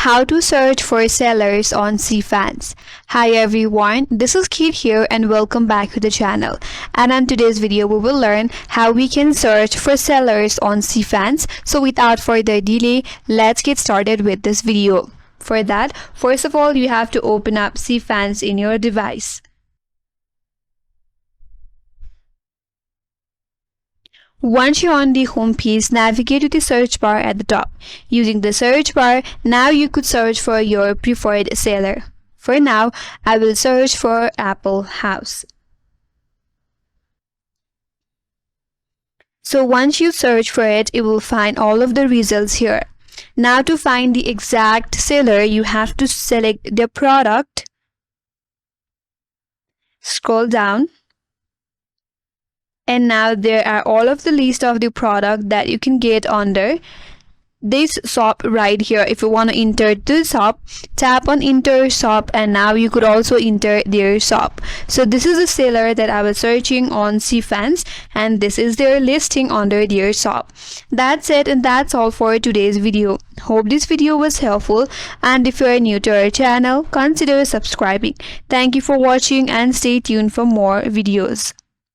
How to search for sellers on CNfans. Hi everyone, this is Kate here and welcome back to the channel. And in today's video we will learn how we can search for sellers on CNfans. So without further delay, let's get started with this video. For that, first of all, you have to open up CNfans in your device. Once you're on the home page, navigate to the search bar at the top. Using the search bar, now you could search for your preferred seller. For now, I will search for Apple House. So once you search for it, you will find all of the results here. Now to find the exact seller, you have to select the product, scroll down, and now there are all of the list of the product that you can get under this shop right here. If you want to enter the shop, tap on enter shop, and now you could also enter their shop. So this is the seller that I was searching on CNfans, and this is their listing under their shop. That's it, and that's all for today's video. Hope this video was helpful, and if you are new to our channel, consider subscribing. Thank you for watching and stay tuned for more videos.